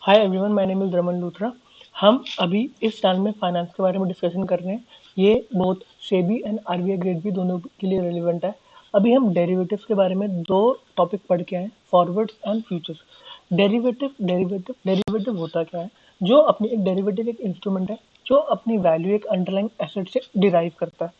Hi everyone, my name is Raman Luthra. हम अभी इस चैनल में फाइनेंस के बारे में डिस्कशन कर रहे हैं। ये both SEBI and RBI grade भी दोनों के लिए रेलिवेंट है। अभी हम डेरिवेटिव्स के बारे में दो टॉपिक पढ़ के आए, फॉरवर्ड्स एंड फ्यूचर्स। डेरिवेटिव होता क्या है? जो अपनी एक डेरिवेटिव एक इंस्ट्रूमेंट है जो अपनी वैल्यू एक अंडरलाइंग एसेट से डिराइव करता है।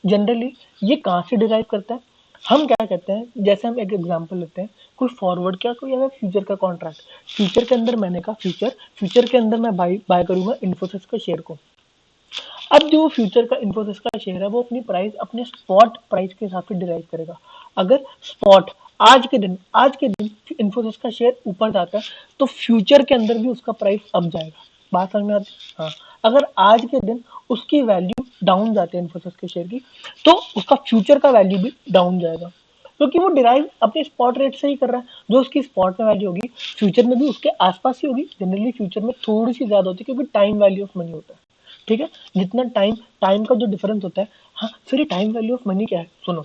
जनरली ये कहाँ से डिराइव करता है? हम क्या कहते हैं, जैसे हम एक एग्जांपल लेते हैं, कोई फॉरवर्ड क्या, कोई अगर फ्यूचर का कॉन्ट्रैक्ट। फ्यूचर के अंदर मैंने कहा फ्यूचर के अंदर मैं बाय करूंगा इन्फोसिस के शेयर को। अब जो फ्यूचर का इन्फोसिस का शेयर है वो अपनी प्राइस अपने स्पॉट प्राइस के हिसाब से डिराइव करेगा। अगर स्पॉट आज के दिन इन्फोसिस का शेयर ऊपर जाता है तो फ्यूचर के अंदर भी उसका प्राइस अप जाएगा। बात समझ में आती है? हाँ। अगर आज के दिन उसकी वैल्यू डाउन जाती है इन्फोसिस के शेयर की, तो उसका फ्यूचर का वैल्यू भी डाउन जाएगा, क्योंकि वो डिराइव अपने स्पॉट रेट से ही कर रहा है। जो उसकी स्पॉट में वैल्यू होगी फ्यूचर में भी उसके आसपास ही होगी। जनरली फ्यूचर में थोड़ी सी ज्यादा होती है क्योंकि टाइम वैल्यू ऑफ मनी होता है। ठीक है, जितना टाइम टाइम का जो डिफरेंस होता है। हाँ, फिर ये टाइम वैल्यू ऑफ मनी क्या है, सुनो।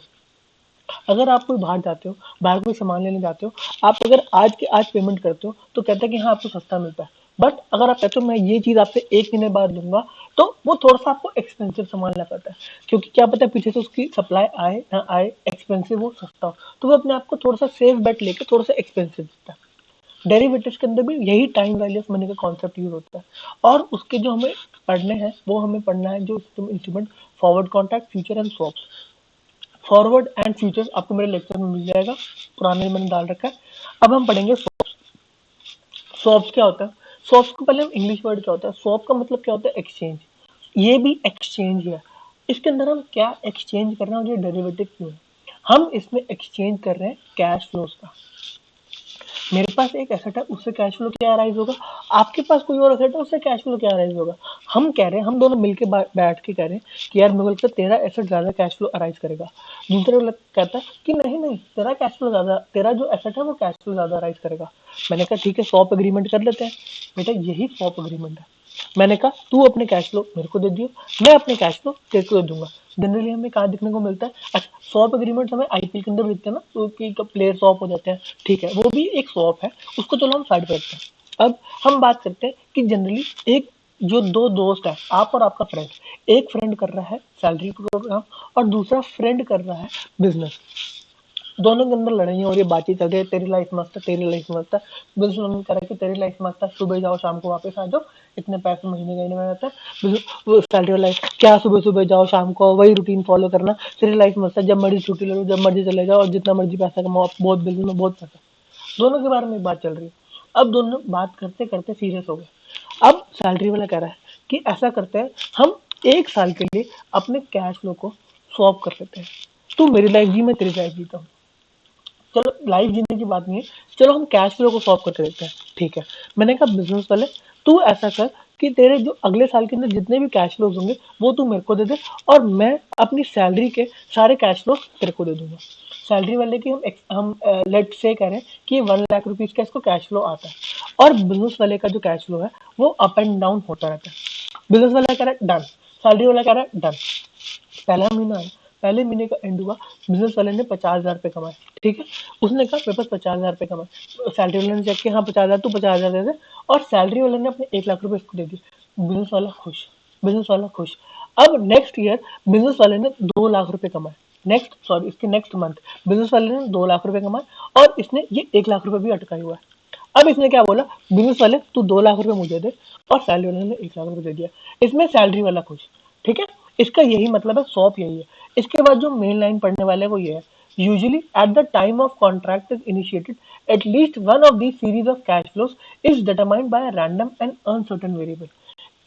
अगर आप कोई बाहर जाते हो, बाहर कोई सामान लेने जाते हो, आप अगर आज के आज पेमेंट करते हो तो कहते हैं कि हाँ आपको सस्ता मिलता है। बट अगर आप कहते हो मैं ये चीज आपसे एक महीने बाद लूंगा, तो वो थोड़ा सा आपको एक्सपेंसिव सामान लग पाता है, क्योंकि क्या पता है पीछे से उसकी सप्लाई आए ना आए, एक्सपेंसिव हो सस्ता हो, तो वो अपने आप को थोड़ा सा सेफ बेट लेके थोड़ा सा एक्सपेंसिव देता है। डेरिवेटिव्स के अंदर भी यही टाइम वैल्यू ऑफ मनी का कॉन्सेप्ट यूज होता है। और उसके जो हमें पढ़ने हैं वो हमें पढ़ना है जो instrument, forward contract, future and swaps. Forward and futures आपको मेरे लेक्चर में मिल जाएगा, पुराने में मैंने डाल रखा है। अब हम पढ़ेंगे स्वैप्स। स्वैप्स क्या होता है? स्वैप्स को पहले हम इंग्लिश वर्ड क्या होता है, स्वैप का मतलब क्या होता है, एक्सचेंज। ये भी एक्सचेंज है। इसके अंदर हम क्या एक्सचेंज कर रहे हैं और ये डेरिवेटिव क्यों है? हम इसमें एक्सचेंज कर रहे हैं कैश फ्लोज का। मेरे पास एक एसेट है, उससे कैश फ्लो क्या अराइज होगा, आपके पास कोई और एसेट है, उससे कैश फ्लो क्या अराइज होगा। हम कह रहे हैं, हम दोनों मिलके बैठ के कह रहे हैं कि यार मेरे को लगता है तेरा एसेट ज्यादा कैश फ्लो अराइज करेगा। दूसरा कहता है कि नहीं नहीं, तेरा कैश फ्लो ज्यादा, तेरा जो एसेट है वो कैश फ्लो ज्यादा अराइज करेगा। मैंने कहा ठीक है, स्वैप एग्रीमेंट कर लेते हैं। बेटा यही स्वैप एग्रीमेंट है। मैंने कहा तू अपने कैश फ्लो मेरे को दे दियो, मैं अपने कैश फ्लो तेरे को दे दूंगा। जनरली हमें कहाँ दिखने को मिलता है? अच्छा, स्वैप एग्रीमेंट हमें आईपीएल के अंदर दिखते हैं ना, तो कि प्लेयर स्वैप हो जाते हैं। ठीक है, वो भी एक स्वैप है, उसको चलो हम साइड पे रखते हैं। अब हम बात करते हैं कि जनरली एक जो दो दोस्त है, आप और आपका फ्रेंड, एक फ्रेंड कर रहा है सैलरी प्रोग्राम और दूसरा फ्रेंड कर रहा है बिजनेस। दोनों के अंदर लड़ाई हो रही है, बातचीत चल रही है, तेरी लाइफ मस्त है, तेरी लाइफ मस्त है। बिजनेस उन्होंने करा कि तेरी लाइफ मस्त है, सुबह जाओ शाम को वापस आ जाओ, इतने पैसे महीने का इन्वेस्ट आता है। वो सैलरी वाला क्या, सुबह सुबह जाओ शाम को वही रूटीन फॉलो करना, तेरी लाइफ मस्त है, जब मर्जी छुट्टी ले लो, जब मर्जी चले जाओ और जितना मर्जी पैसा कमाओ, बहुत बिजनेस में बहुत पैसा। दोनों के बारे में बात चल रही है। अब दोनों बात करते करते सीरियस हो गए। अब सैलरी वाला कह रहा है कि ऐसा करते हैं, हम एक साल के लिए अपने कैश फ्लो को स्वैप कर लेते हैं। तू मेरी लाइफ जी, मैं तेरी लाइफ जीता हूँ। चलो लाइफ जीने की बात नहीं है, चलो हम कैश फ्लो को सॉल्व करके देखते हैं। ठीक है, मैंने कहा बिजनेस वाले तू ऐसा कर कि तेरे जो अगले साल के अंदर जितने भी कैश फ्लोज होंगे वो तू मेरे को दे दे, और मैं अपनी सैलरी के सारे कैश फ्लो तेरे को दे दूंगा। सैलरी वाले की हम लेट से कह रहे हैं कि 1 लाख रुपीज का इसको कैश फ्लो आता है, और बिजनेस वाले का जो कैश फ्लो है वो अप एंड डाउन होता रहता है। बिजनेस वाला कह रहा है डन, सैलरी वाला कह रहा है डन। पहला महीना आया, पहले महीने का एंड हुआ, बिजनेस वाले ने 50,000 रुपये कमाए। ठीक है, उसने कहा मेरे पास 50,000 रुपये कमाए। सैलरी वाले ने चेक किया, हाँ 50,000, तू 50,000 दे दे, और सैलरी वाले ने अपने 1 लाख रुपये इसको दे दिए। बिजनेस वाला खुश, बिजनेस वाला खुश। अब नेक्स्ट ईयर बिजनेस वाले ने 2 लाख रुपए कमाए। इसके नेक्स्ट मंथ बिजनेस वाले ने 2 लाख रुपए कमाए, और इसने ये 1 लाख रुपए भी अटकाया हुआ है। अब इसने क्या बोला, बिजनेस वाले तू 2 लाख रुपए मुझे दे, और सैलरी वाले ने 1 लाख रुपए दे दिया। इसमें सैलरी वाला खुश। ठीक है, इसका यही मतलब है, सॉप यही है। इसके बाद जो मेन लाइन पढ़ने वाले हैं वो ये है, usually at the time of contract is initiated at least one of the series of cash flows is determined by random and uncertain variable.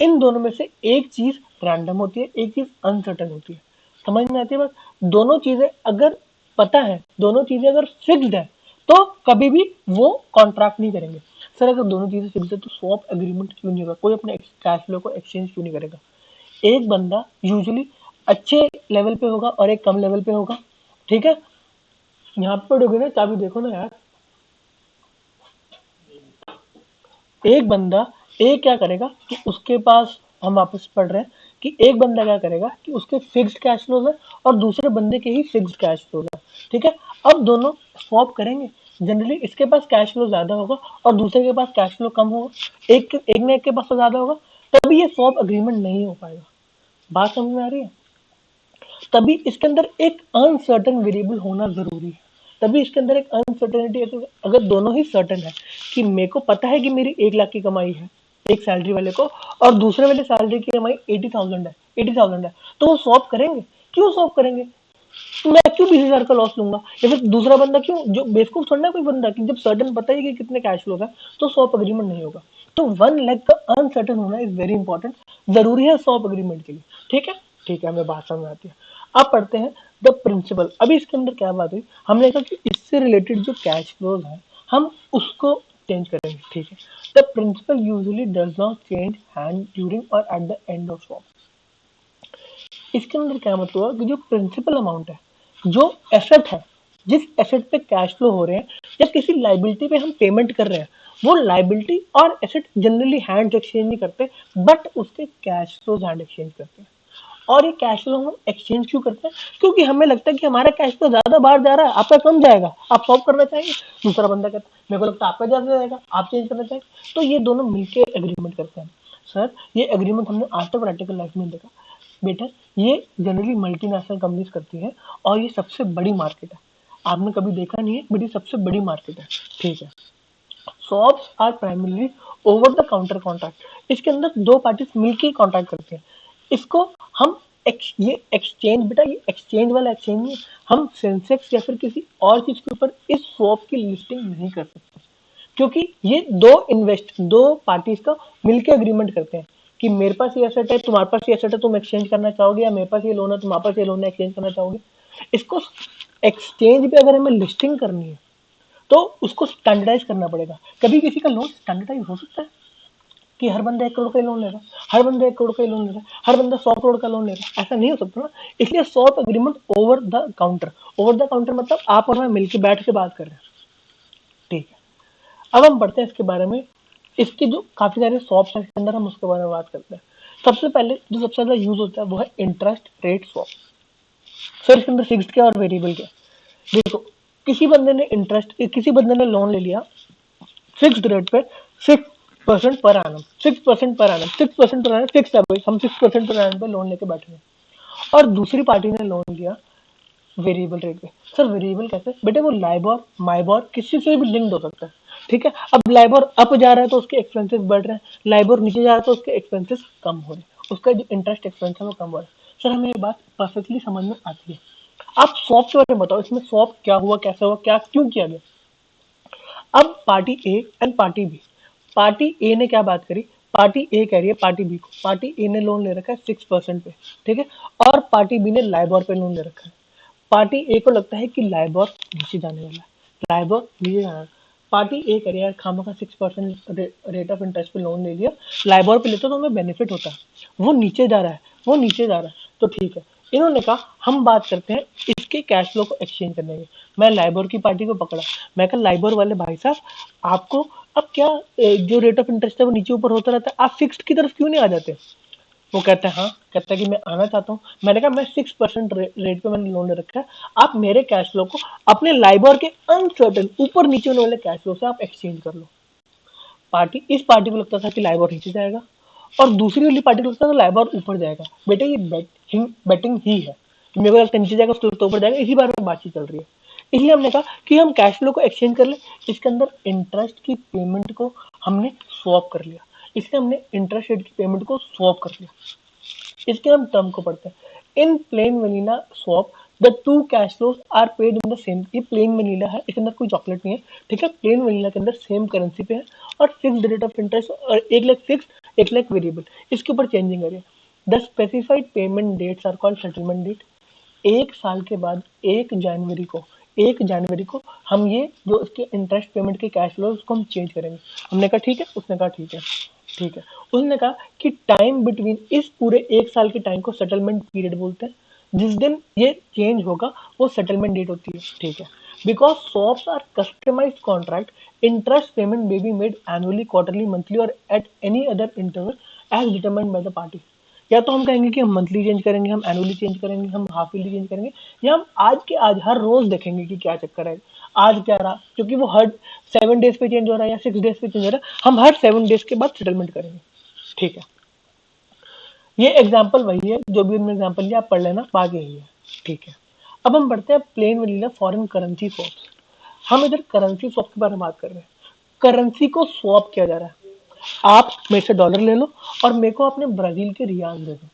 इन दोनों में से एक चीज रैंडम होती है, एक चीज अनसर्टेन होती है। समझ में आती है बात? दोनों चीजें अगर पता है, दोनों चीजें अगर फिक्स्ड है, तो कभी भी वो कॉन्ट्रैक्ट नहीं करेंगे। सर अगर दोनों चीजें फिक्स है तो स्वैप एग्रीमेंट क्यों नहीं होगा, कोई अपने कैश फ्लो को एक्सचेंज क्यों नहीं करेगा? एक बंदा यूजुअली अच्छे लेवल पे होगा और एक कम लेवल पे होगा। ठीक है, यहाँ पे पढ़ोगे ना, चाबी देखो ना यार। एक बंदा, एक क्या करेगा कि उसके पास, हम वापस पढ़ रहे हैं कि एक बंदा क्या करेगा कि उसके फिक्स्ड कैश फ्लोज है और दूसरे बंदे के ही फिक्स्ड कैश फ्लोज है। ठीक है, अब दोनों स्वैप करेंगे, जनरली इसके पास कैश फ्लो ज्यादा होगा और दूसरे के पास कैश फ्लो कम होगा, एक ने एक के पास तो ज्यादा होगा, तभी ये स्वैप अग्रीमेंट नहीं हो पाएगा। बात समझ में आ रही है? तभी इसके अंदर एक अनसर्टन वेरिएबल होना जरूरी है। तभी इसके अंदर एक अनसर्टेनिटी, अगर दोनों ही सर्टन है कि मेरे को पता है कि मेरी 1 लाख की कमाई है एक सैलरी वाले को, और दूसरे वाले सैलरी की कमाई 80,000 है, तो वो स्वैप करेंगे। क्यों स्वैप करेंगे? मैं क्यों 20,000 का लॉस लूंगा, या फिर दूसरा बंदा क्यों, जो बेवकूफ थोड़ा ना कोई बंदा कि जब सर्टन पता ही कि कितने कैश फ्लो है तो स्वैप अग्रीमेंट नहीं होगा। तो 1 लाख का अनसर्टन होना इज वेरी इंपॉर्टेंट, जरूरी है स्वैप अग्रीमेंट के लिए। ठीक है, ठीक है, हमें बात समझ आती है। अब पढ़ते हैं द प्रिंसिपल। अभी इसके अंदर क्या बात हुई, हमने कहा कि इससे रिलेटेड जो कैश फ्लोज है हम उसको चेंज करेंगे। ठीक है, the principal usually does not change hand during और at the end of swap. इसके अंदर क्या मतलब हुआ कि जो प्रिंसिपल अमाउंट है, जो एसेट है, जिस एसेट पे कैश फ्लो हो रहे हैं या किसी लाइबिलिटी पे हम पेमेंट कर रहे हैं, वो लाइबिलिटी और एसेट जनरली हैंड एक्सचेंज नहीं करते, बट उसके कैश फ्लो हैंड एक्सचेंज करते हैं। और ये कैश फ्लो हम एक्सचेंज क्यों करते हैं? क्योंकि हमें लगता है कि हमारा कैश फ्लो ज्यादा बाहर जा रहा है, आपका कम जाएगा, आप स्वैप करना चाहेंगे। दूसरा बंदा कहता है मेरे को लगता है आपका ज्यादा जाएगा, आप चेंज करना चाहेंगे। तो ये दोनों मिलकर एग्रीमेंट करते हैं। सर, ये एग्रीमेंट हमने आज तक प्रैक्टिकल लाइफ में देखा बेटा, ये जनरली मल्टीनेशनल कंपनीज करती है और ये सबसे बड़ी मार्केट है। आपने कभी देखा नहीं है, बट ये सबसे बड़ी मार्केट है। ठीक है, swaps are primarily over the counter contract. इसके अंदर दो पार्टीज मिलकर कॉन्ट्रैक्ट करते हैं। इसको हम ये एक्सचेंज, बेटा ये एक्सचेंज वाला एक्सचेंज नहीं है। हम सेंसेक्स या फिर किसी और चीज के ऊपर इस स्वैप की लिस्टिंग नहीं कर सकते, क्योंकि ये दो पार्टीज का मिलकर एग्रीमेंट करते हैं कि मेरे पास ये एसेट है, तुम्हारे पास ये एसेट है, तुम एक्सचेंज करना चाहोगे, या मेरे पास ये लोन है, तुम्हारे पास ये लोन है, एक्सचेंज करना चाहोगे। इसको एक्सचेंज पे अगर हमें लिस्टिंग करनी है तो उसको स्टैंडर्डाइज करना पड़ेगा। कभी किसी का लोन स्टैंडर्डाइज हो सकता है कि हर बंदा 1 करोड़ का लोन ले रहा है, हर बंदा 1 करोड़ का लोन ले रहा है, हर बंदा 100 करोड़ का लोन ले रहा है, ऐसा नहीं हो सकता ना। इसलिए swap agreement over the counter, over the counter मतलब आप और मैं मिलकर बैठ के बात कर रहे हैं। ठीक है, अब हम पढ़ते हैं इसके बारे में। इसके जो काफी सारे स्वैप्स हैं इसके अंदर, हम उसके बारे में बात करते हैं। सबसे पहले जो सबसे ज्यादा यूज होता है वो है इंटरेस्ट रेट स्वैप। सर, इसके अंदर फिक्स्ड क्या और वेरिएबल क्या? देखो, किसी बंदे ने लोन ले लिया फिक्स्ड रेट पे 6% per annum, 6% per annum, 6% per annum fix है भाई, हम 6% पर एनम पे लोन लेके बैठे हैं। और दूसरी पार्टी ने लोन लिया वेरिएबल रेट पे। सर, वेरिएबल कैसे? बेटे वो लाइबोर माइबोर किसी से भी लिंक्ड हो सकता है। ठीक है, अब लाइबोर अप जा रहा है तो उसके एक्सपेंसेस बढ़ रहे हैं, लाइबोर नीचे जा रहा है तो उसके एक्सपेंसेस कम हो रहे हैं, उसका जो इंटरेस्ट एक्सपेंस है वो कम हो रहा है। सर, हमें ये बात परफेक्टली समझ में आती है। आप स्वैप के बारे में बताओ, इसमें स्वैप क्या हुआ, कैसे हुआ, क्या क्यों किया गया? अब party A and party B, party A ने क्या बात करी, पार्टी ए कह रही है पार्टी बी को, पार्टी ए ने लोन ले रखा है 6% पे, ठीक है, और पार्टी बी ने लाइबोर पे लोन ले रखा है। पार्टी ए को लगता है कि लाइबोर नीचे जाने वाला है, लाइबोर नीचे जाना है। पार्टी ए कह रही है खामा का 6% रेट ऑफ इंटरेस्ट पे लोन ले लिया, लाइबोर पे लेते तो हमें बेनिफिट होता है, वो नीचे जा रहा है, वो नीचे जा रहा है, तो ठीक है। इन्होंने कहा हम बात करते हैं इसके कैश फ्लो को एक्सचेंज करने की। मैं लाइबोर की पार्टी को पकड़ा, मैं कहा लाइबोर वाले भाई साहब, आपको अब क्या जो रेट ऑफ इंटरेस्ट है वो नीचे ऊपर होता रहता है, आप फिक्स्ड की तरफ क्यों नहीं आ जाते? वो कहता है हाँ, कहता है कि मैं आना चाहता हूँ। मैंने कहा मैं 6% रेट पे मैंने लोन ले रखा है, आप मेरे कैश फ्लो को अपने लाइबोर के अनसर्टन ऊपर नीचे होने वाले कैश फ्लो से आप एक्सचेंज कर लो। इस पार्टी को लगता था कि लाइबोर नीचे जाएगा, और दूसरी वाली पार्टी को लगता था लाइबोर ऊपर जाएगा। बेटे ये बेटिंग ही है, मेरे को लगता है नीचे जाएगा, उसके तो ऊपर जाएगा, इसी बारे में बातचीत चल रही है। इसलिए हमने कहा कि हम कैश फ्लो को एक्सचेंज कर ले। इसके अंदर इंटरेस्ट की पेमेंट को हमने स्वैप कर लिया, इसलिए हमने इंटरेस्ट रेट की पेमेंट को स्वैप कर लिया। इसके हम टर्म को पढ़ते हैं। In plain vanilla swap the two cash flows are paid in the same. ये प्लेन वनीला है, इसके अंदर कोई चॉकलेट नहीं है, ठीक है। प्लेन वनीला के अंदर सेम करेंसी पे है और फिक्स्ड रेट ऑफ इंटरेस्ट, और 1 लाख फिक्स, 1 लाख वेरिएबल, इसके ऊपर चेंजिंग है। The specified payment dates are called settlement date. 1 साल के बाद 1 जनवरी को हम ये जो इसके इंटरेस्ट पेमेंट के कैश फ्लो उसको हम चेंज करेंगे। हमने कहा ठीक है, उसने कहा ठीक है, ठीक है। उसने कहा कि टाइम बिटवीन, इस पूरे 1 साल के टाइम को सेटलमेंट पीरियड बोलते हैं। जिस दिन ये चेंज होगा वो सेटलमेंट डेट होती है, ठीक है। Because swaps are customized contract, interest payment may be made annually, quarterly, monthly और at any other interval as determined by the party. या तो हम कहेंगे कि हम मंथली चेंज करेंगे, हम एनुअली चेंज करेंगे, हम हाफ ईयरली चेंज करेंगे, या हम आज के आज हर रोज देखेंगे कि क्या चक्कर है। आज क्या रहा, क्योंकि वो हर 7 डेज पे चेंज हो रहा है या 6 डेज पे चेंज हो रहा है, हम हर 7 डेज के बाद सेटलमेंट करेंगे। ठीक है, ये एग्जाम्पल वही है, जो भी हमने एग्जाम्पल लिया आप पढ़ लेना, बात यही है। ठीक है, अब हम बढ़ते हैं plane vanilla foreign currency swaps. हम इधर करेंसी स्वैप के बारे में बात कर रहे हैं। करेंसी को स्वैप किया जा रहा है, आप मेरे से डॉलर ले लो और मेरे को अपने ब्राजील के रियाल दे दो।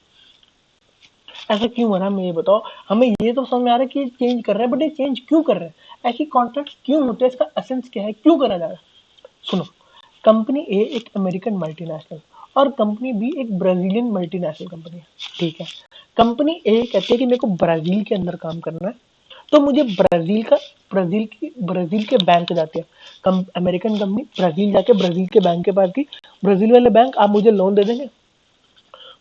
ऐसा क्यों हो रहा है, हमें ये बताओ। हमें ये तो समझ में आ रहा है कि चेंज कर रहे हैं, बट ये चेंज क्यों कर रहे हैं, ऐसी कॉन्ट्रैक्ट क्यों होते हैं, इसका एसेंस क्या है, क्यों करा जा रहा है। सुनो, कंपनी ए एक अमेरिकन मल्टीनेशनल और कंपनी बी एक ब्राजीलियन मल्टीनेशनल कंपनी है। ठीक है, कंपनी ए कहती है कि मेरे को ब्राजील के अंदर काम करना है, तो मुझे ब्राजील के बैंक जाते हैं, अमेरिकन कंपनी ब्राजील जाके ब्राजील के बैंक के पास की, ब्राजील वाले बैंक आप मुझे लोन दे देंगे।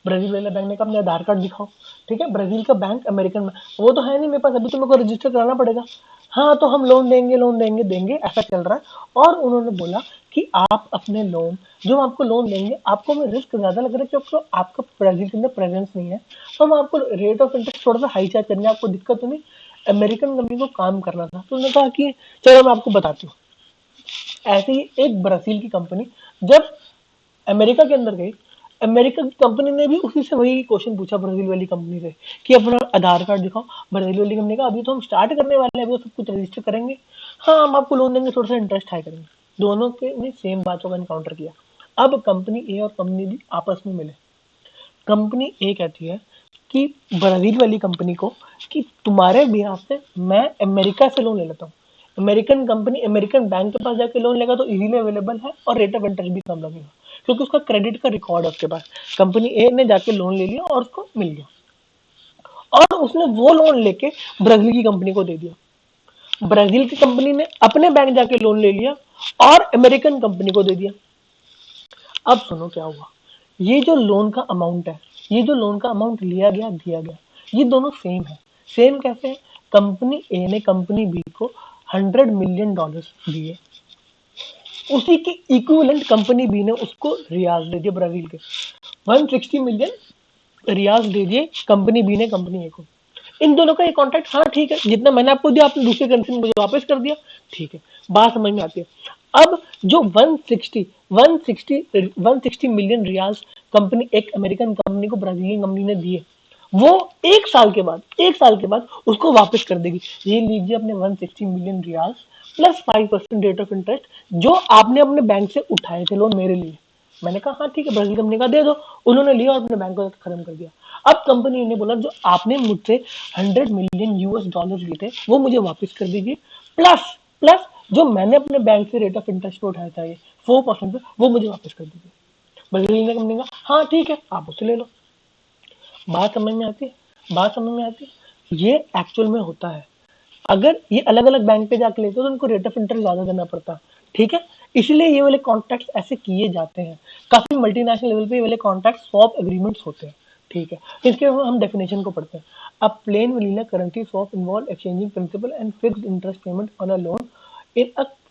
ब्राजील वाले बैंक ने कहा अपने आधार कार्ड दिखाओ। ठीक है, ब्राजील का बैंक अमेरिकन में, वो तो है नहीं मेरे पास, अभी तो मेरे को रजिस्टर कराना पड़ेगा। हाँ, तो हम लोन देंगे, लोन देंगे देंगे, ऐसा चल रहा है। और उन्होंने बोला कि आप अपने लोन, जो हम आपको लोन देंगे, आपको हमें रिस्क ज्यादा लग रहा है क्योंकि आपका ब्राजील के अंदर प्रेजेंस नहीं है, तो हम आपको रेट ऑफ इंटरेस्ट थोड़ा सा हाई चार्ज करेंगे, आपको दिक्कत तो नहीं। अमेरिकन कंपनी को काम करना था, तो उन्होंने कहा कि चलो मैं आपको बताती हूँ। ऐसे ही एक ब्राजील की कंपनी जब अमेरिका के अंदर गई, अमेरिका की कंपनी ने भी उसी से वही क्वेश्चन पूछा ब्राजील वाली कंपनी से कि अपना आधार कार्ड दिखाओ। ब्राजील वाली कंपनी का अभी तो हम स्टार्ट करने वाले हैं, अभी तो सब कुछ रजिस्टर करेंगे, हाँ हम आपको लोन देंगे, थोड़ा सा इंटरेस्ट हाई करेंगे। दोनों के ने सेम बातों का इनकाउंटर किया। अब कंपनी ए और कंपनी बी आपस में मिले। कंपनी ए कहती है कि ब्राजील वाली कंपनी को कि तुम्हारे बिहाफ पे मैं अमेरिका से लोन ले लेता हूँ। अमेरिकन कंपनी अमेरिकन बैंक के पास जाके लोन लेगा तो इजीली अवेलेबल है और रेट ऑफ इंटरेस्ट भी कम लगेगा, क्योंकि उसका क्रेडिट का रिकॉर्ड है उसके पास। कंपनी ए ने जाके लोन ले लिया और उसको मिल गया, और उसने वो लोन लेके ब्राजील की कंपनी को दे दिया। ब्राजील की कंपनी ने अपने बैंक जाके लोन ले लिया और अमेरिकन कंपनी को दे दिया। अब सुनो क्या हुआ, ये जो लोन का अमाउंट है, ये जो लोन का अमाउंट लिया गया दिया गया, ये दोनों सेम है। सेम कैसे है, कंपनी ए ने कंपनी बी को $100 मिलियन दिए, उसी के इक्विवेलेंट कंपनी बी ने उसको रियाज दे दिए ब्राजील के, 160 मिलियन रियाज दे दिए कंपनी बी ने कंपनी ए को। इन दोनों का एक कॉन्ट्रैक्ट, हाँ ठीक है, जितना मैंने आपको दिया आपने दूसरी करेंसी में मुझे वापस कर दिया, ठीक है, बात समझ में आती है। अब जो 160 मिलियन रियाल्स कंपनी एक अमेरिकन कंपनी को ब्राजीलियन कंपनी ने दिए, वो 1 साल के बाद उसको वापस कर देगी। ये लीजिए अपने 160 million riyals plus 5% rate of interest, जो आपने अपने बैंक से उठाए थे लोन मेरे लिए। मैंने कहा हाँ ठीक है, ब्राजील कंपनी का दे दो, उन्होंने लिया और अपने बैंक को खत्म कर दिया। अब कंपनी ने बोला जो आपने मुझसे $100 मिलियन लिए थे वो मुझे वापस कर दीजिए, प्लस प्लस जो मैंने अपने बैंक से रेट ऑफ इंटरेस्ट पे उठाया था ये 4% पे, वो मुझे वापस कर दीजिए। ब्राजील कंपनी का हाँ ठीक है, आप उससे ले लो। बात समझ में आती है, बात समझ में आती है, ये एक्चुअल में होता है। अगर ये अलग अलग बैंक पे जाके लेते हो तो उनको रेट ऑफ इंटरेस्ट ज्यादा देना पड़ता है। ठीक है, इसलिए ये वाले कॉन्ट्रैक्ट ऐसे किए जाते हैं। काफी मल्टीनेशनल लेवल पे ये वाले कॉन्ट्रैक्ट स्वैप एग्रीमेंट्स होते हैं। ठीक है, इसके हम डेफिनेशन को पढ़ते हैं। A plain vanilla currency swap involve exchanging principal and fixed interest payment on a loan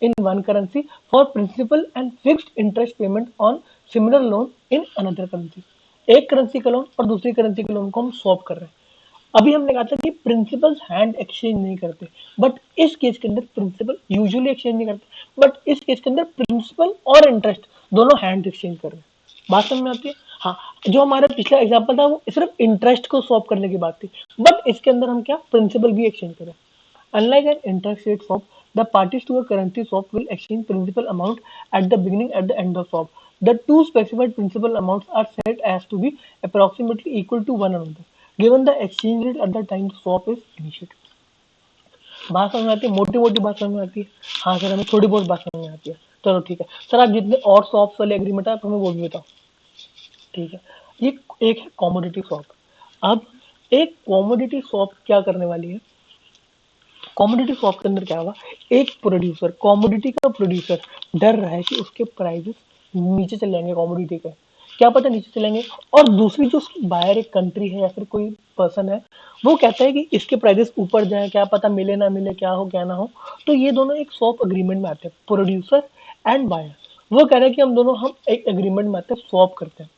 in one currency for principal and fixed interest payment on similar loan in another currency। एक currency का loan और दूसरी currency के loan को हम swap कर रहे हैं। अभी हमने कहा था कि प्रिंसिपल्स हैंड एक्सचेंज नहीं करते, बट इस केस के अंदर प्रिंसिपल यूजुअली एक्सचेंज नहीं करते, बट इस केस के अंदर प्रिंसिपल और इंटरेस्ट दोनों हैंड एक्सचेंज कर रहे हैं। बात समझ में आती है। हाँ, जो हमारा पिछला एग्जांपल था वो सिर्फ इंटरेस्ट को स्वैप करने की बात थी, बट इसके अंदर हम क्या प्रिंसिपल भी एक्सचेंज करें। Unlike an interest rate swap, the parties to a currency swap will exchange principal amount at the beginning and the end of swap. The two specified principal amounts are set as to be approximately equal to one another, given the exchange rate at the time the swap is initiated। बात समझ में आती है, मोटी मोटी बात समझ में आती है। हाँ सर, हमें थोड़ी बहुत बात समझ में आती है। चलो ठीक है सर, आप जितने और स्वैप्स वाले एग्रीमेंट है आप हमें वो भी बताओ। ठीक है, ये एक है कॉमोडिटी स्वैप। अब एक कॉमोडिटी स्वैप क्या करने वाली है, कॉमोडिटी स्वैप के अंदर क्या होगा, एक प्रोड्यूसर, कॉमोडिटी का प्रोड्यूसर डर रहा है कि उसके प्राइसेस नीचे चले जाएंगे, कॉमोडिटी के क्या पता नीचे चलेंगे, और दूसरी जो उसकी बायर एक कंट्री है या फिर कोई पर्सन है, वो कहता है कि इसके प्राइसेस ऊपर जाए, क्या पता मिले ना मिले, क्या हो क्या ना हो। तो ये दोनों एक स्वैप अग्रीमेंट में आते हैं, प्रोड्यूसर एंड बायर। वो कह रहे हैं कि हम एक एग्रीमेंट में आते हैं, स्वैप करते हैं।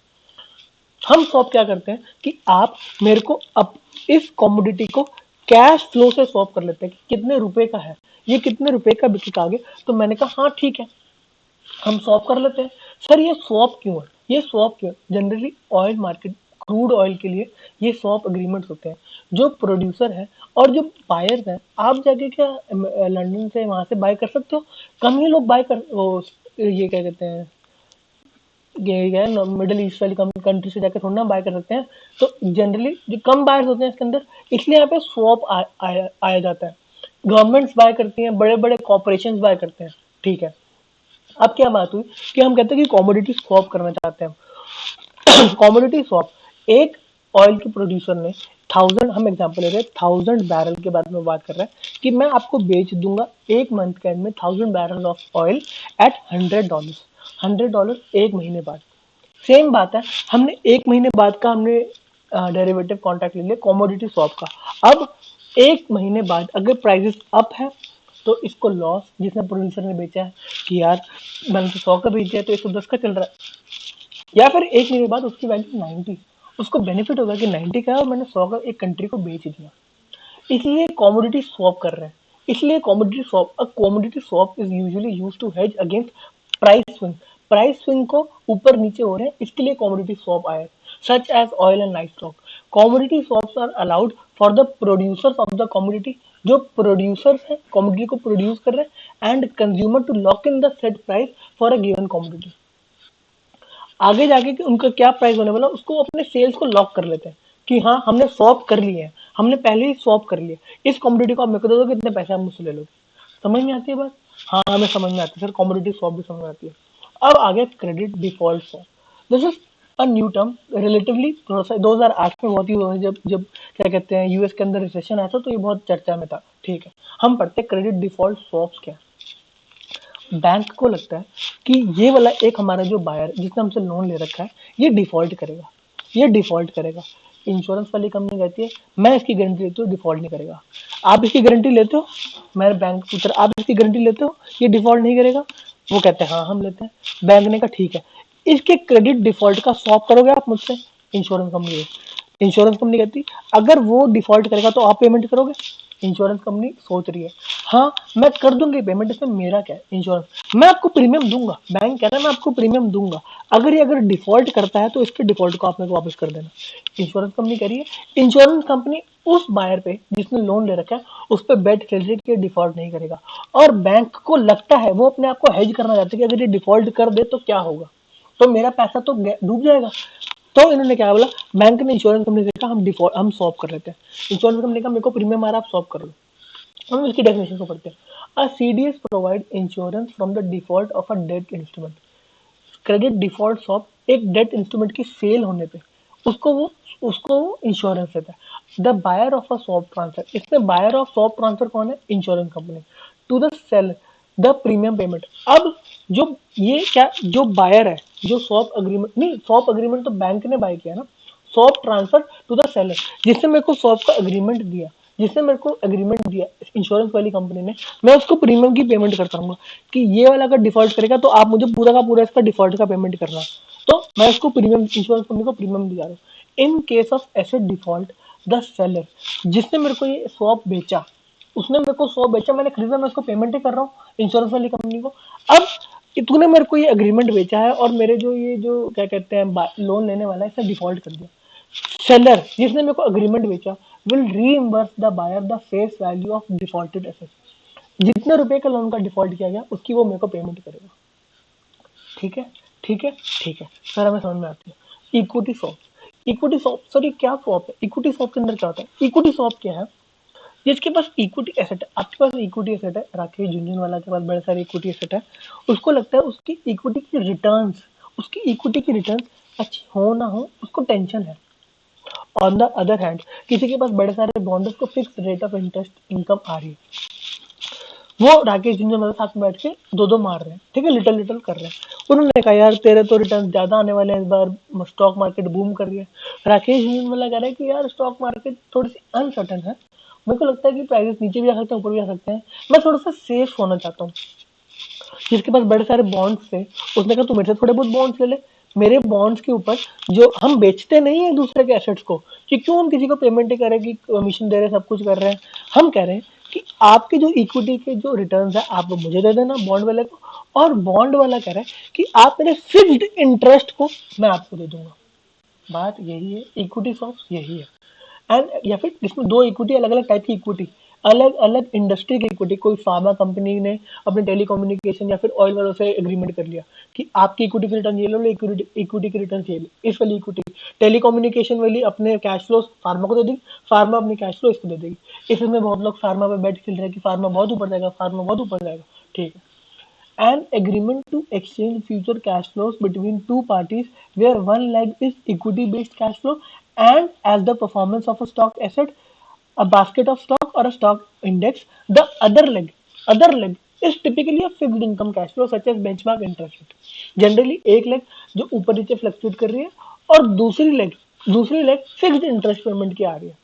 हम स्वैप क्या करते हैं कि आप मेरे को अब इस कॉमोडिटी को कैश फ्लो से स्वैप कर लेते हैं कि कितने रुपए का है, ये कितने रुपए का बिकेगा आगे। तो मैंने कहा हाँ ठीक है, हम स्वैप कर लेते हैं। सर ये स्वैप क्यों है, ये स्वैप क्यों है? Generally oil market, crude oil के लिए ये स्वैप एग्रीमेंट्स होते हैं। जो प्रोड्यूसर है और जो बायर्स है, आप जाके क्या लंदन से वहां से बाय कर सकते हो? कम ही लोग बाय कर वो ये क्या कहते हैं, ये क्या है, मिडिल ईस्ट वाली कंट्री से जाकर थोड़ा ना बाय कर सकते हैं। तो जनरली जो कम बायर्स होते हैं इसके अंदर, इसलिए यहाँ पे स्वैप आया जाता है। गवर्नमेंट्स बाय करती हैं, बड़े बड़े कॉर्पोरेशन बाय करते हैं, ठीक है। अब क्या बात हुई कि हम कहते हैं कि कमोडिटी स्वैप करना चाहते हैं। कमोडिटी स्वैप, एक ऑयल के प्रोड्यूसर ने 1000, हम एग्जांपल ले रहे हैं 1000 बैरल के बारे में बात कर रहे हैं कि मैं आपको बेच दूंगा एक मंथ के एंड में 1000 बैरल ऑफ ऑयल एट $100, $100 एक महीने बाद। सेम बात है, हमने एक महीने बाद का हमने डेरिवेटिव कॉन्ट्रैक्ट ले लिया कमोडिटी स्वैप का। अब एक महीने बाद अगर प्राइसेस अप है तो इसको लॉस, जिसने प्रोड्यूसर ने बेचा है कि यार मैंने तो 100 का बेच दिया तो 110 का चल रहा है, या फिर एक महीने बाद उसकी वैल्यू 90, उसको बेनिफिट होगा कि 90 का है और मैंने 100 का एक कंट्री को बेच दिया, इसलिए कमोडिटी स्वैप कर रहे हैं। इसलिए commodity swap, a commodity swap is usually used to hedge against price swing. Price swing को ऊपर नीचे हो रहे हैं, इसके लिए कमोडिटी स्वैप आया है। Such as oil and livestock, commodity swaps are allowed for the producers of the commodity, जो प्रोड्यूसर्स हैं कमोडिटी को प्रोड्यूस कर रहे हैं, and consumer to lock in the set price for a given commodity. आगे जाके कि उनका क्या प्राइस होने वाला उसको अपने सेल्स को लॉक कर लेते हैं कि हाँ हमने स्वैप कर लिए हैं, हमने पहले ही स्वैप कर लिया, इस कमोडिटी को आप मेरे को दे दो, कितने पैसे आप मुझसे ले लो। समझ में आती है बात? हाँ हमें समझ में आती है सर, कमोडिटी स्वैप भी समझ में आती है। अब आगे credit default swap, this is a new term, relatively थोड़ा सा 2008 में बहुत ही हुआ है, जब जब क्या कहते हैं यूएस के अंदर रिसेशन आया था तो ये बहुत चर्चा में था, ठीक है। हम पढ़ते क्रेडिट डिफॉल्ट स्वैप्स क्या। बैंक को लगता है कि ये वाला एक हमारा जो बायर जिसने हमसे लोन ले रखा है ये डिफॉल्ट करेगा, ये डिफॉल्ट करेगा। इंश्योरेंस वाली कंपनी कहती है मैं इसकी गारंटी लेती हूँ डिफॉल्ट नहीं करेगा। आप इसकी गारंटी लेते हो? मैं बैंक पूछ रहा, आप इसकी गारंटी लेते हो ये डिफॉल्ट नहीं करेगा? वो कहते हैं हाँ हम लेते हैं। बैंक ने कहा ठीक है, इसके क्रेडिट डिफॉल्ट का स्वैप करोगे आप मुझसे? इंश्योरेंस कंपनी, इंश्योरेंस कंपनी कहती अगर वो डिफॉल्ट करेगा तो आप पेमेंट करोगे? इंश्योरेंस कंपनी सोच रही है हाँ मैं कर दूंगी पेमेंट, इसमें मेरा क्या है। इंश्योरेंस, मैं आपको प्रीमियम दूंगा, बैंक कह रहा है मैं आपको प्रीमियम दूंगा, अगर ये अगर डिफॉल्ट करता है तो इसके डिफॉल्ट को आप मेरे को वापस कर देना। इंश्योरेंस कंपनी कह रही है, इंश्योरेंस कंपनी उस बायर पे जिसने लोन ले रखा है उस पर बेट खेल रही है कि डिफॉल्ट नहीं करेगा, और बैंक को लगता है वो अपने आप को हेज करना चाहते हैं कि अगर ये डिफॉल्ट कर दे तो क्या होगा, तो मेरा पैसा तो डूब जाएगा। तो इन्होंने क्या बोला, बैंक ने इंश्योरेंस कंपनी से कहा हम डिफॉल्ट हम सॉल्व कर लेते हैं। इंश्योरेंस कंपनी का मेरे को प्रीमियम आ रहा है आप सॉल्व कर लो। हम इसकी डेफिनेशन को पढ़ते हैं। A CDS provide insurance from the default of a debt instrument. Credit default swap एक डेट इंस्ट्रूमेंट की सेल होने पे उसको वो इंश्योरेंस देता है। The buyer of a swap transfer, इसमें बायर ऑफ स्वैप ट्रांसफर कौन है? Insurance company. To the sell the premium payment. अब जो ये क्या, जो बायर है, जो स्वैप अग्रीमेंट नहीं, स्वैप अग्रीमेंट तो बैंक ने बाय किया ना, swap transfer to the seller, जिसने मेरे को स्वैप का अग्रीमेंट दिया, जिसने मेरे को एग्रीमेंट दिया इंश्योरेंस वाली कंपनी ने, मैं उसको प्रीमियम की पेमेंट करता हूँ कि ये वाला अगर डिफॉल्ट करेगा तो आप मुझे पूरा का पूरा इसका डिफॉल्ट का पेमेंट करना, तो मैं उसको प्रीमियम, इंश्योरेंस कंपनी को प्रीमियम दिया रहा हूँ। In case of asset default, the seller, जिसने मेरे को ये स्वैप बेचा, उसने मेरे को स्वैप बेचा, मैंने खरीदा, मैं उसको पेमेंट ही कर रहा हूँ इंश्योरेंस वाली कंपनी को। अब तूने मेरे को ये अग्रीमेंट बेचा है और मेरे जो ये जो क्या कहते हैं लोन लेने वाला है इसे डिफॉल्ट कर दिया। सेलर जिसने मेरे को अग्रीमेंट बेचा will reimburse the buyer the face value of defaulted asset, जितने रुपए का लोन का डिफॉल्ट किया गया उसकी वो मेरे को पेमेंट करेगा। ठीक है, ठीक है, ठीक है सर, हमें समझ में आती है। Equity swap, equity swap sir ये क्या स्वैप है? इक्विटी स्वैप के अंदर क्या होता है? इक्विटी स्वैप क्या है? जिसके पास इक्विटी एसेट है, आपके पास इक्विटी एसेट है, राकेश झुनझुनवाला के पास बड़े सारे इक्विटी एसेट है, उसको लगता है उसकी इक्विटी की रिटर्न्स, उसकी इक्विटी की रिटर्न अच्छी हो ना हो उसको टेंशन है। ऑन द अदर हैंड किसी के पास बड़े सारे बॉन्ड, उसको fix rate of interest income आ रही है, वो राकेश झुनझुनवाला साथ में बैठ के दो दो मार रहे हैं, ठीक है, लिटल लिटल कर रहे हैं। उन्होंने कहा यार तेरे तो रिटर्न ज्यादा आने वाले हैं इस बार, स्टॉक मार्केट बूम कर रही है। राकेश झुनझुनवाला कह रहा है कि यार स्टॉक मार्केट थोड़ी सी अनसर्टन है, मेरे को लगता है कि प्राइसेस नीचे भी आ सकते हैं ऊपर भी आ सकते हैं, मैं थोड़ा सा सेफ होना चाहता हूँ। जिसके पास बड़े सारे बॉन्ड्स थे उसने कहा तू मेरे से थोड़े बहुत बॉन्ड्स ले ले, मेरे बॉन्ड्स के ऊपर जो हम बेचते नहीं है दूसरे के एसेट्स को, कि क्यों हम किसी को पेमेंट ही करें कि कमीशन दे रहे हैं, सब कुछ कर रहे हैं। हम कह रहे हैं कि आपके जो इक्विटी के जो रिटर्न्स है आप वो मुझे दे देना बॉन्ड वाले को, और बॉन्ड वाला कह रहा है कि आप मेरे फिक्स्ड इंटरेस्ट को मैं आपको दे दूंगा। बात यही है, इक्विटी स्वैप्स यही है। एंड या फिर इसमें दो इक्विटी, अलग अलग टाइप की इक्विटी, अलग अलग इंडस्ट्री की इक्विटी। कोई फार्मा कंपनी ने अपने टेलीकम्युनिकेशन या फिर ऑयल वालों से एग्रीमेंट कर लिया कि आपकी इक्विटी के रिटर्न ये लो, इक्विटी के रिटर्न ये लो, इस वाली इक्विटी। टेलीकम्युनिकेशन वाली अपने कैश फ्लो फार्मा को दे देगी, फार्मा अपने कैश फ्लो इसको दे देगी। इसमें बहुत लोग फार्मा पे बैठ खेल रहे हैं कि फार्मा बहुत ऊपर जाएगा, फार्मा बहुत ऊपर जाएगा। ठीक है। An agreement to exchange future cash flows between two parties where one leg is equity-based cash flow and as the performance of a stock asset, a basket of stock or a stock index, the other leg is typically a fixed income cash flow such as benchmark interest rate. Generally एक leg जो ऊपर नीचे fluctuate कर रही है और दूसरी leg fixed interest payment की आ रही है।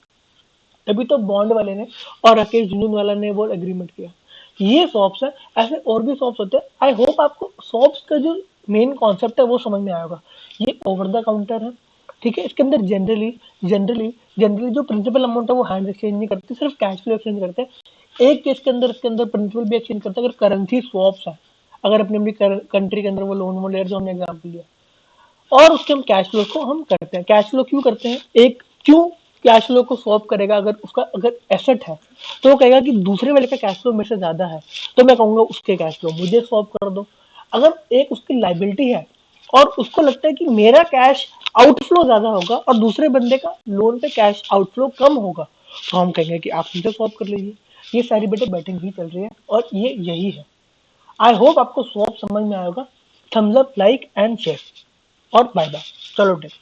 तभी तो बॉन्ड वाले ने और राकेश जुनून वाला ने वो एग्रीमेंट किया। ये सॉप्स है, ऐसे और भी सॉप्स होते हैं। आई होप आपको सॉप्स का जो मेन कॉन्सेप्ट है वो समझ में आया होगा। ये ओवर द काउंटर है, ठीक है। इसके अंदर जनरली जो प्रिंसिपल अमाउंट है वो हैंड एक्सचेंज नहीं करते, सिर्फ कैश फ्लो एक्सचेंज करते हैं। एक केस के अंदर इसके अंदर प्रिंसिपल भी एक्सचेंज करते हैं अगर करेंसी स्वॉप्स है, अगर अपनी अपनी कंट्री के अंदर वो लोन वो ले रहे, जो हमने एग्जाम्पल दिया। और उसके हम कैश फ्लो को हम करते हैं। कैश फ्लो क्यों करते हैं, एक क्यों कैश फ्लो को स्वैप करेगा, अगर उसका अगर एसेट है तो वो कहेगा कि दूसरे वाले का कैश फ्लो मेरे से ज्यादा है, तो मैं कहूंगा उसके कैश फ्लो मुझे स्वैप कर दो। अगर एक उसकी लाइबिलिटी है और उसको लगता है कि मेरा कैश आउटफ्लो ज्यादा होगा और दूसरे बंदे का लोन पे कैश आउटफ्लो कम होगा, तो हम कहेंगे कि आप मुझे स्वैप कर लीजिए। ये सारी बेटे बैटिंग ही चल रही है और ये यही है। आई होप आपको स्वैप समझ में आएगा। Thumbs up, like and share और बाय बाय। चलो टेक।